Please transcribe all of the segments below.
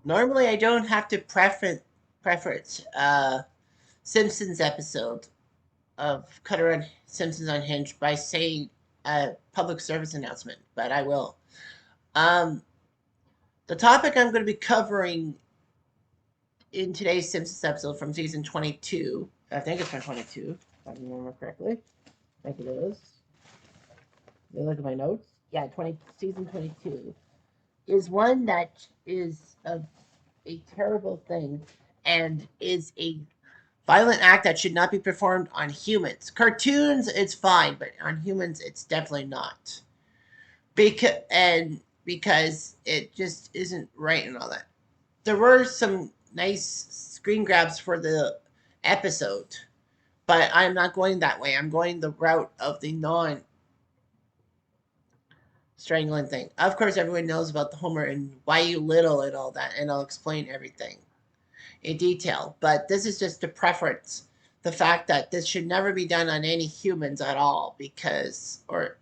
Normally, I don't have to preference Simpsons episode of Cutter on Simpsons Unhinged by saying a public service announcement, but I will. Um, the topic I'm going to be covering in today's Simpsons episode from season 22, I think it's from 22, if I remember correctly. I think it is. Let me look at my notes. Yeah, season 22 is one that is a terrible thing and is a violent act that should not be performed on humans. Cartoons, it's fine, but on humans, it's definitely not. Because it just isn't right and all that. There were some nice screen grabs for the episode, but I'm not going that way. I'm going the route of the non strangling thing. Of course, everyone knows about the Homer and why you little and all that, and I'll explain everything in detail. But this is just a preference. The fact that this should never be done on any humans at all, because or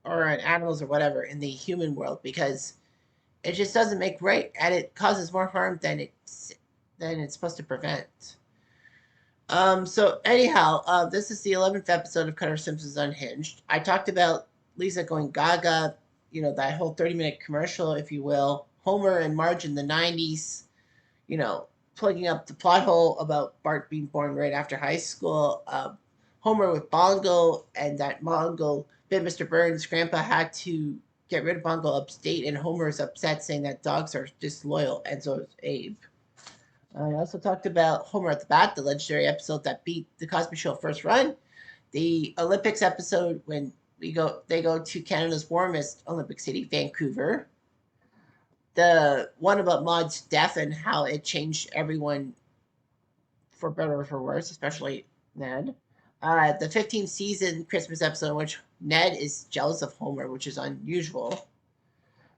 on animals or whatever in the human world, because it just doesn't make right, and it causes more harm than it's supposed to prevent. So anyhow, this is the 11th episode of Cutter Simpsons Unhinged. I talked about Lisa going gaga, that whole 30-minute commercial, if you will. Homer and Marge in the 90s, you know, plugging up the plot hole about Bart being born right after high school. Homer with Bongo, and that Bongo bit Mr. Burns. Grandpa had to get rid of Bongo upstate, and Homer is upset, saying that dogs are disloyal, and so is Abe. I also talked about Homer at the Bat, the legendary episode that beat the Cosby Show first run. The Olympics episode when they go to Canada's warmest Olympic city, Vancouver. The one about Maud's death and how it changed everyone for better or for worse, especially Ned. The 15th season Christmas episode in which Ned is jealous of Homer, which is unusual.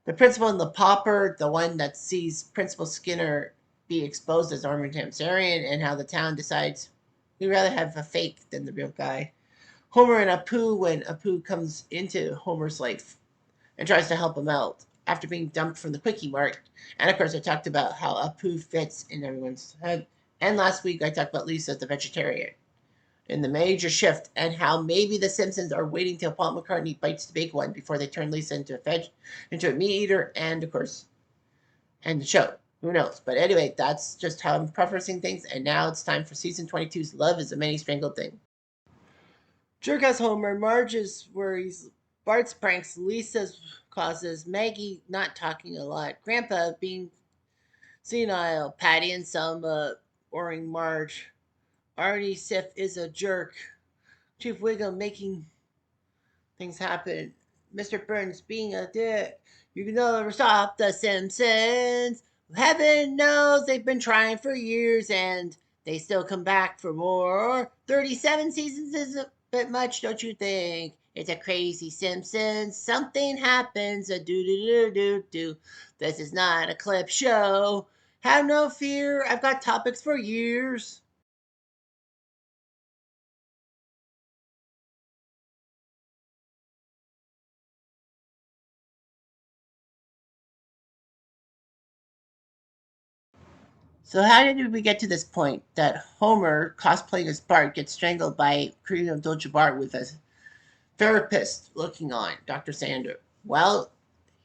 The principal and the pauper, the one that sees Principal Skinner be exposed as Armin Tamsarian, and how the town decides we'd rather have a fake than the real guy. Homer and Apu, when Apu comes into Homer's life and tries to help him out after being dumped from the Quickie Mart. And of course, I talked about how Apu fits in everyone's head. And last week, I talked about Lisa the vegetarian in the major shift, and how maybe the Simpsons are waiting till Paul McCartney bites the big one before they turn Lisa into a meat eater, and of course, end the show. Who knows? But anyway, that's just how I'm prefacing things. And now it's time for season 22's Love is a Many Strangled Thing. Jerk has Homer, Marge's worries, Bart's pranks, Lisa's causes, Maggie not talking a lot, Grandpa being senile, Patty and Selma boring Marge, Arnie Sif is a jerk, Chief Wiggum making things happen, Mr. Burns being a dick. You can never stop the Simpsons. Heaven knows they've been trying for years and they still come back for more. 37 seasons is a bit much, don't you think? It's a crazy Simpsons. Something happens. A do do do do do. This is not a clip show. Have no fear. I've got topics for years. So how did we get to this point that Homer, cosplaying as Bart, gets strangled by Kareem Abdul-Jabbar with a therapist looking on, Dr. Sander? Well,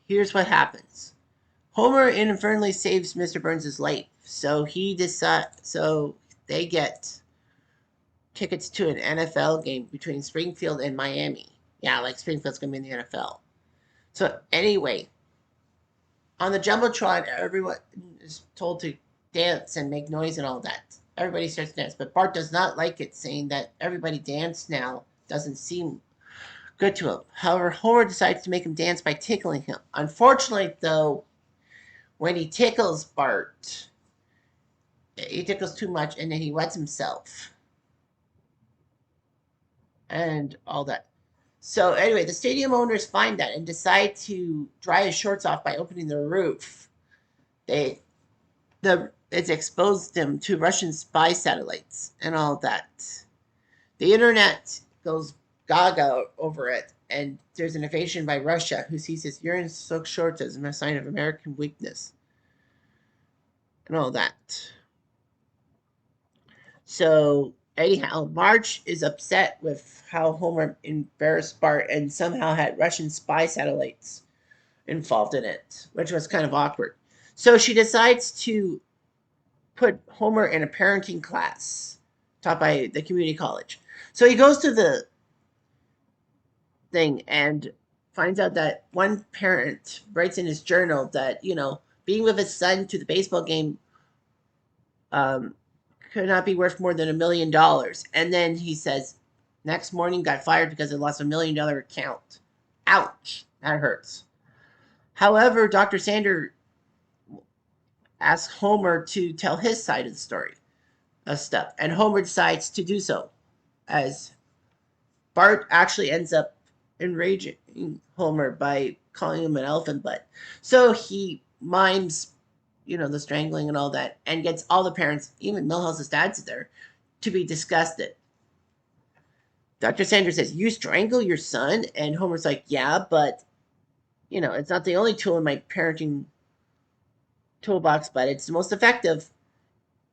here's what happens. Homer inadvertently saves Mr. Burns' life, so so they get tickets to an NFL game between Springfield and Miami. Yeah, like Springfield's gonna be in the NFL. So anyway, on the jumbotron, everyone is told to dance and make noise and all that. Everybody starts to dance, but Bart does not like it, saying that everybody dance now doesn't seem good to him. However, Homer decides to make him dance by tickling him. Unfortunately, though, when he tickles Bart, he tickles too much, and then he wets himself and all that. So anyway, the stadium owners find that and decide to dry his shorts off by opening the roof. They it's exposed them to Russian spy satellites and all that. The internet goes gaga over it, and there's an invasion by Russia, who sees his urine soaked shorts as a sign of American weakness. and all that. So anyhow, Marge is upset with how Homer embarrassed Bart and somehow had Russian spy satellites involved in it, which was kind of awkward. So she decides to put Homer in a parenting class taught by the community college. So he goes to the thing and finds out that one parent writes in his journal that, being with his son to the baseball game um, could not be worth more than $1 million. And then he says, next morning got fired because it lost $1 million account. Ouch, that hurts. However, Dr. Sander asks Homer to tell his side of the story of stuff, and Homer decides to do so, as Bart actually ends up enraging Homer by calling him an elephant butt. So he mimes, the strangling and all that, and gets all the parents, even Milhouse's dad's there, to be disgusted. Dr. Sanders says, "You strangle your son?" And Homer's like, "Yeah, but, it's not the only tool in my parenting toolbox, but it's the most effective."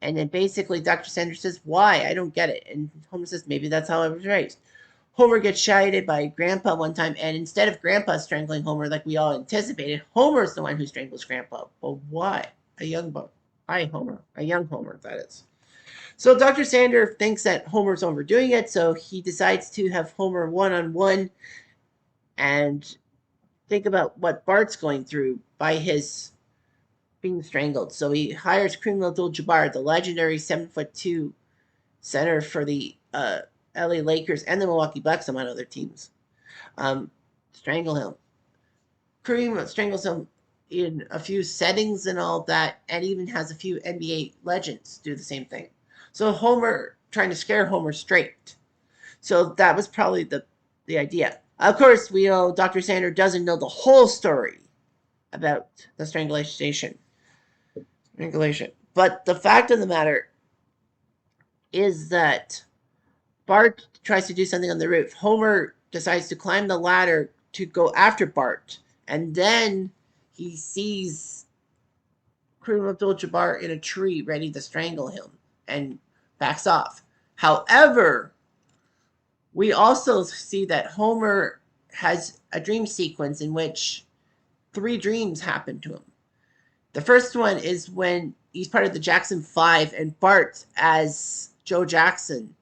And then basically Dr. Sanders says, "Why? I don't get it." And Homer says, "Maybe that's how I was raised." Homer gets chided by Grandpa one time, and instead of Grandpa strangling Homer like we all anticipated, Homer's the one who strangles Grandpa. Well, why? A young boy. Homer. A young Homer, that is. So Dr. Sander thinks that Homer's overdoing it, so he decides to have Homer one-on-one and think about what Bart's going through by his being strangled. So he hires Kareem Abdul-Jabbar, the legendary 7'2" center for the LA Lakers and the Milwaukee Bucks, among other teams. Strangle him. Kareem strangles him in a few settings and all that, and even has a few NBA legends do the same thing. So Homer trying to scare Homer straight. So that was probably the idea. Of course, we know Dr. Sander doesn't know the whole story about the strangulation. But the fact of the matter is that Bart tries to do something on the roof. Homer decides to climb the ladder to go after Bart, and then he sees Kareem Abdul-Jabbar in a tree ready to strangle him and backs off. However, we also see that Homer has a dream sequence in which 3 dreams happen to him. The first one is when he's part of the Jackson 5 and Bart, as Joe Jackson,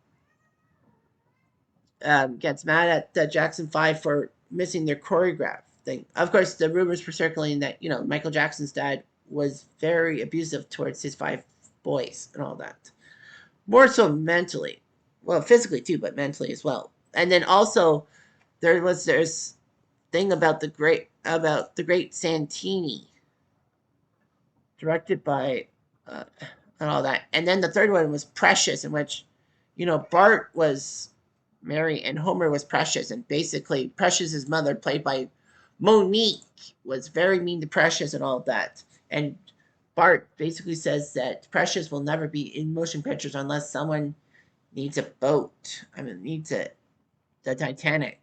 gets mad at the Jackson 5 for missing their choreograph thing. Of course, the rumors were circulating that, Michael Jackson's dad was very abusive towards his 5 boys and all that. More so mentally. Well, physically too, but mentally as well. And then also there's thing about the great Santini, directed by and all that. And then the third one was Precious, in which, Bart was Mary and Homer was Precious, and basically Precious's mother, played by Monique, was very mean to Precious and all that. And Bart basically says that Precious will never be in motion pictures unless someone needs a boat. Needs the Titanic,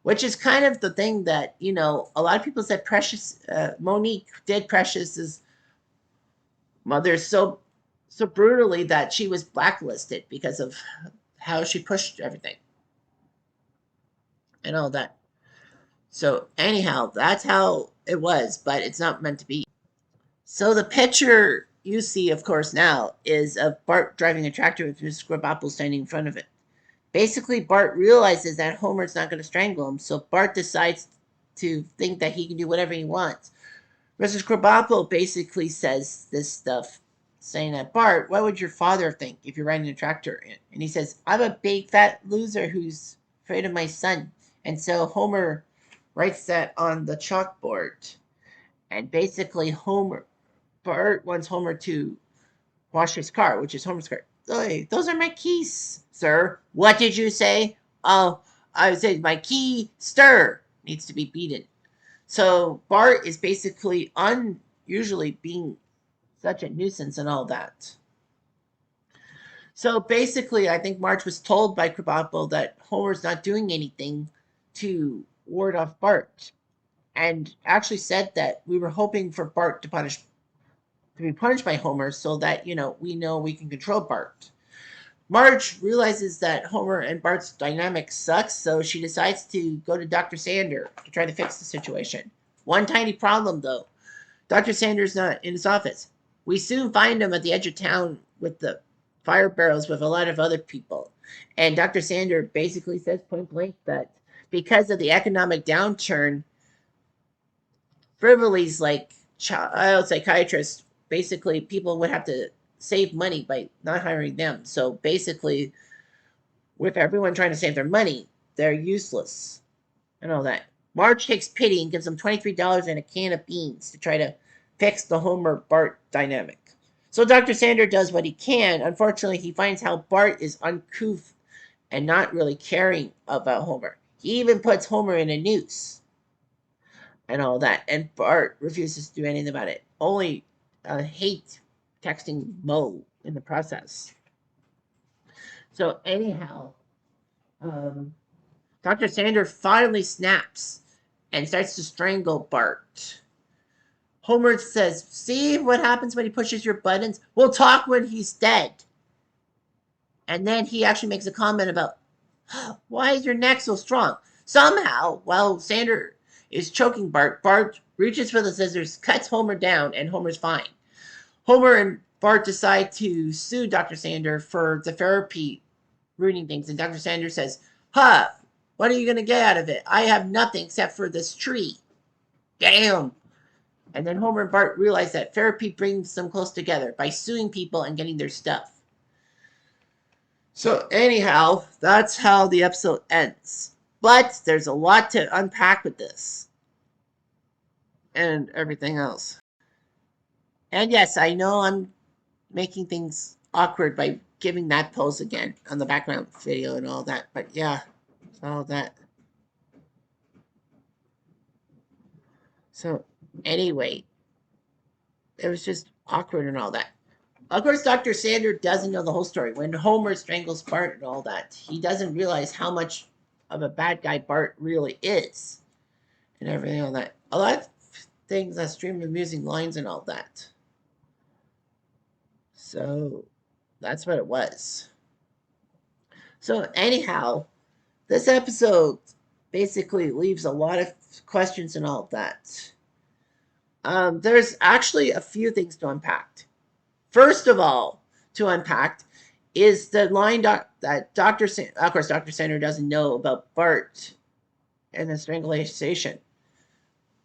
which is kind of the thing that, a lot of people said Monique did Precious's mother so brutally that she was blacklisted because of how she pushed everything and all that. So anyhow, that's how it was, but it's not meant to be. So the picture you see, of course, now is of Bart driving a tractor with Mrs. Krabappel standing in front of it. Basically, Bart realizes that Homer's not going to strangle him, so Bart decides to think that he can do whatever he wants. Mrs. Krabappel basically says this stuff, saying that, "Bart, what would your father think if you're riding a tractor?" And he says, "I'm a big fat loser who's afraid of my son." And so Homer writes that on the chalkboard. And basically Bart wants Homer to wash his car, which is Homer's car. "Hey, those are my keys, sir." "What did you say?" "Oh, I said my key stir needs to be beaten." So Bart is basically unusually being such a nuisance and all that. So basically, I think Marge was told by Krabappel that Homer's not doing anything to ward off Bart, and actually said that we were hoping for Bart to punish to be punished by Homer so that, we know we can control Bart. Marge realizes that Homer and Bart's dynamic sucks, so she decides to go to Dr. Sander to try to fix the situation. One tiny problem, though. Dr. Sander's not in his office. We soon find him at the edge of town with the fire barrels with a lot of other people. And Dr. Sander basically says point blank that because of the economic downturn, frivolities like child psychiatrists, basically people would have to save money by not hiring them. So basically, with everyone trying to save their money, they're useless and all that. Marge takes pity and gives them $23 and a can of beans to try to fix the Homer Bart dynamic. So Dr. Sander does what he can. Unfortunately, he finds how Bart is uncouth and not really caring about Homer. He even puts Homer in a noose and all that. And Bart refuses to do anything about it. Only hate texting Moe in the process. So anyhow, Dr. Sander finally snaps and starts to strangle Bart. Homer says, "See what happens when he pushes your buttons? We'll talk when he's dead." And then he actually makes a comment about, "Why is your neck so strong?" Somehow, while Sander is choking Bart, Bart reaches for the scissors, cuts Homer down, and Homer's fine. Homer and Bart decide to sue Dr. Sander for the therapy ruining things, and Dr. Sander says, what are you going to get out of it? I have nothing except for this tree. Damn. And then Homer and Bart realize that therapy brings them close together by suing people and getting their stuff. So anyhow, that's how the episode ends. But there's a lot to unpack with this and everything else. And yes, I know I'm making things awkward by giving that pose again on the background video and all that. But yeah, it's all that. So anyway, it was just awkward and all that. Of course, Dr. Sander doesn't know the whole story. When Homer strangles Bart and all that, he doesn't realize how much of a bad guy Bart really is and everything all that. A lot of things that stream amusing lines and all that. So that's what it was. So anyhow, this episode basically leaves a lot of questions and all that. There's actually a few things to unpack. First of all, to unpack is the line that of course, Dr. Sander doesn't know about Bart and the strangulation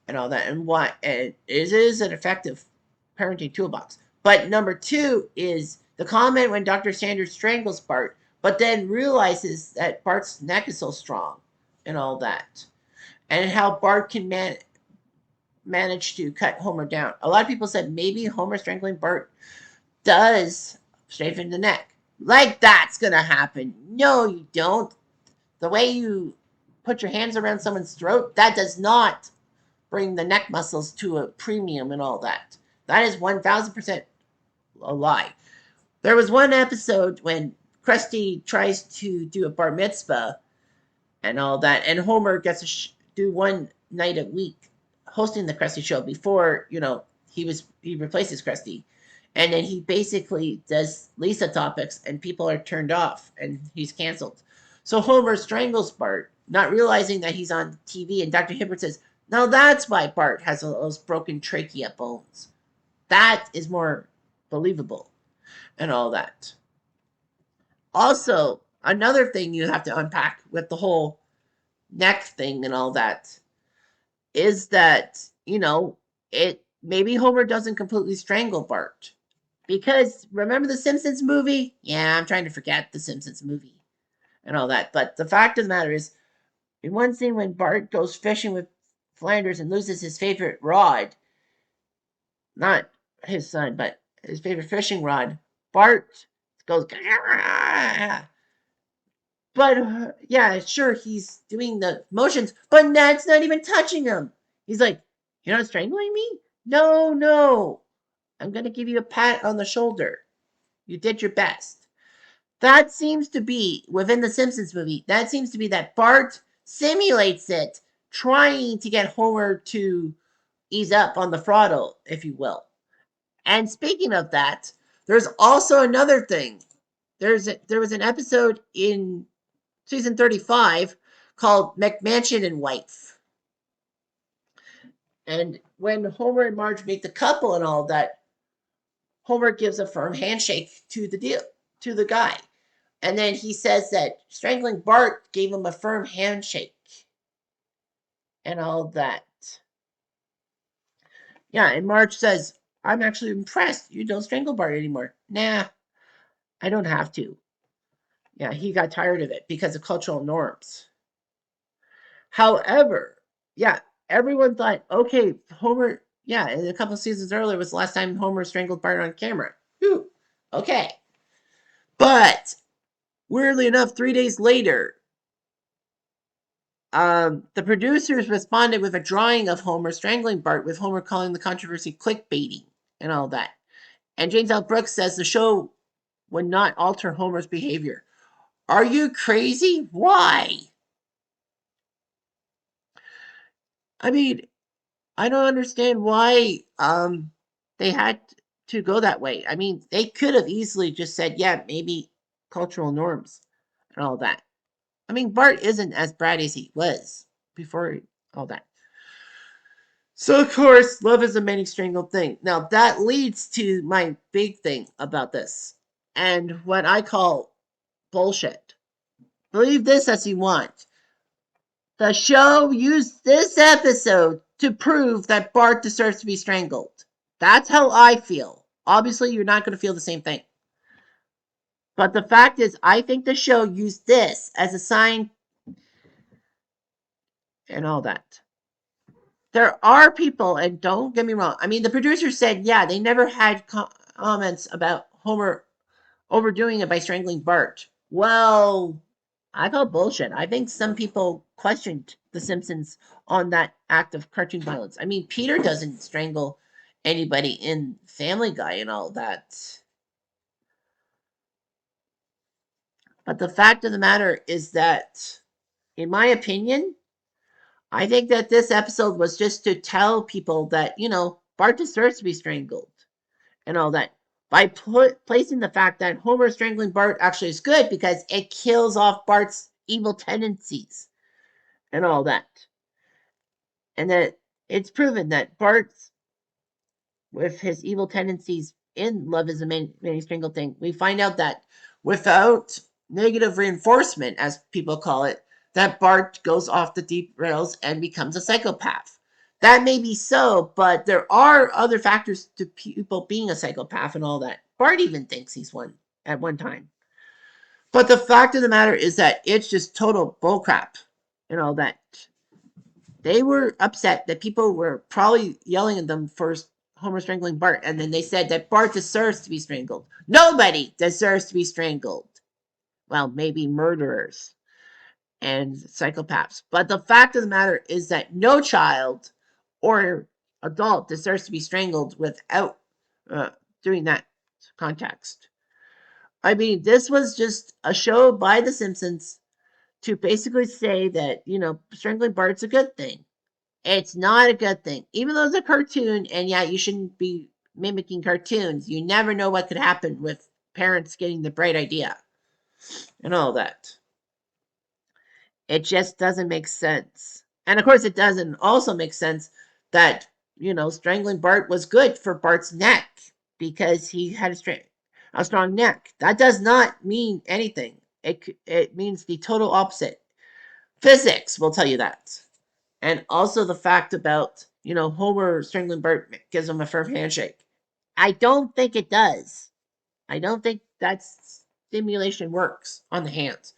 and all that, and why it is an effective parenting toolbox. But number two is the comment when Dr. Sander strangles Bart, but then realizes that Bart's neck is so strong and all that, and how Bart can manage to cut Homer down. A lot of people said maybe Homer strangling Bart does straighten the neck. Like that's gonna happen. No, you don't. The way you put your hands around someone's throat, that does not bring the neck muscles to a premium and all that. That is 1000% a lie. There was one episode when Krusty tries to do a bar mitzvah and all that, and Homer gets to do one night a week hosting the Krusty show before he replaces Krusty, and then he basically does Lisa topics, and people are turned off, and he's canceled. So Homer strangles Bart, not realizing that he's on TV, and Dr. Hibbert says, "Now that's why Bart has those broken trachea bones. That is more believable," and all that. Also, another thing you have to unpack with the whole neck thing and all that is that, it maybe Homer doesn't completely strangle Bart. Because remember the Simpsons movie? Yeah, I'm trying to forget the Simpsons movie and all that. But the fact of the matter is, in one scene when Bart goes fishing with Flanders and loses his favorite rod, not his son, but his favorite fishing rod, Bart goes, but yeah, sure, he's doing the motions, but Ned's not even touching him. He's like, "You're not strangling me? No, no. I'm going to give you a pat on the shoulder. You did your best." That seems to be, within the Simpsons movie, that seems to be that Bart simulates it, trying to get Homer to ease up on the throttle, if you will. And speaking of that, there's also another thing. There was an episode in season 35 called McMansion and Wife. And when Homer and Marge meet the couple and all that, Homer gives a firm handshake to the guy. And then he says that strangling Bart gave him a firm handshake and all that. Yeah, and Marge says, I'm actually impressed. You don't strangle Bart anymore. Nah, I don't have to. Yeah, he got tired of it because of cultural norms. However, yeah, everyone thought, okay, Homer, yeah, and a couple of seasons earlier was the last time Homer strangled Bart on camera. Whew, okay. But weirdly enough, 3 days later, the producers responded with a drawing of Homer strangling Bart, with Homer calling the controversy clickbaiting and all that. And James L. Brooks says the show would not alter Homer's behavior. Are you crazy? Why? I mean, I don't understand why they had to go that way. I mean, they could have easily just said, yeah, maybe cultural norms and all that. I mean, Bart isn't as bad as he was before all that. So, of course, love is a many strangled thing. Now, that leads to my big thing about this and what I call bullshit. Believe this as you want. The show used this episode to prove that Bart deserves to be strangled. That's how I feel. Obviously, you're not going to feel the same thing. But the fact is, I think the show used this as a sign and all that. There are people, and don't get me wrong. I mean, the producer said, yeah, they never had comments about Homer overdoing it by strangling Bart. Well, I call bullshit. I think some people questioned The Simpsons on that act of cartoon violence. I mean, Peter doesn't strangle anybody in Family Guy and all that. But the fact of the matter is that, in my opinion, I think that this episode was just to tell people that, Bart deserves to be strangled and all that. By placing the fact that Homer strangling Bart actually is good because it kills off Bart's evil tendencies and all that. And that it's proven that Bart's, with his evil tendencies in Love is a Many Strangled Thing, we find out that without negative reinforcement, as people call it, that Bart goes off the deep rails and becomes a psychopath. That may be so, but there are other factors to people being a psychopath and all that. Bart even thinks he's one at one time. But the fact of the matter is that it's just total bullcrap and all that. They were upset that people were probably yelling at them for Homer strangling Bart, and then they said that Bart deserves to be strangled. Nobody deserves to be strangled. Well, maybe murderers and psychopaths. But the fact of the matter is that no child or adult deserves to be strangled without uh, doing that context. I mean, this was just a show by The Simpsons to basically say that, strangling Bart's a good thing. It's not a good thing. Even though it's a cartoon, and yeah, you shouldn't be mimicking cartoons, you never know what could happen with parents getting the bright idea and all that. It just doesn't make sense. And of course, it doesn't also make sense that, strangling Bart was good for Bart's neck because he had a strong neck. That does not mean anything. It means the total opposite. Physics will tell you that. And also the fact about, Homer strangling Bart gives him a firm handshake. I don't think it does. I don't think that stimulation works on the hands.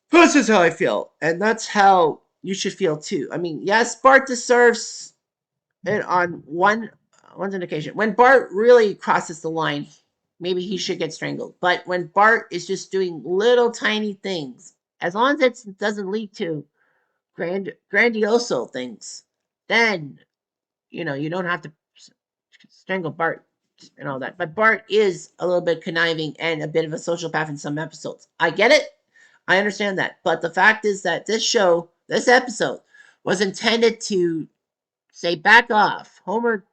This is how I feel, and that's how you should feel too. I mean, yes, Bart deserves it on one occasion. When Bart really crosses the line, maybe he should get strangled. But when Bart is just doing little tiny things, as long as it doesn't lead to grandioso things, then you don't have to strangle Bart and all that. But Bart is a little bit conniving and a bit of a sociopath in some episodes. I get it. I understand that. But the fact is that this episode, was intended to say, back off. Homer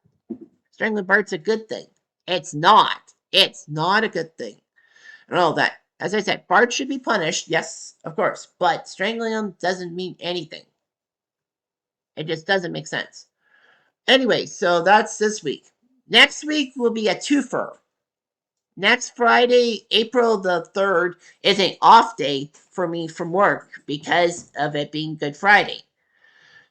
Strangling Bart's a good thing. It's not. It's not a good thing. And all that. As I said, Bart should be punished, yes, of course, but strangling him doesn't mean anything. It just doesn't make sense. Anyway, so that's this week. Next week will be a twofer. Next Friday, April the 3rd, is an off day for me from work because of it being Good Friday.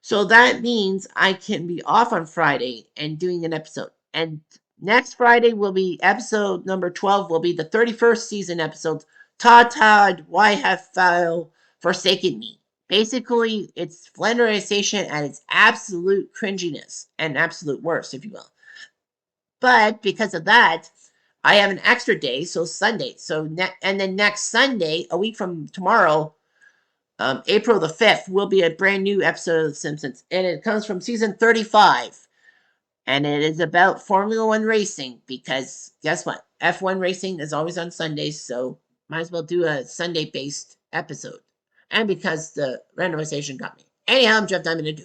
So that means I can be off on Friday and doing an episode. And next Friday will be episode number 12, will be the 31st season episode. Todd, Todd, why have thou forsaken me? Basically, it's flanderization at its absolute cringiness and absolute worst, if you will. But because of that, I have an extra day, so Sunday. And then next Sunday, a week from tomorrow, April the 5th, will be a brand new episode of The Simpsons. And it comes from season 35. And it is about Formula One racing because guess what? F1 racing is always on Sundays, so might as well do a Sunday based episode. And because the randomization got me. Anyhow, I'm Jeff Diamond.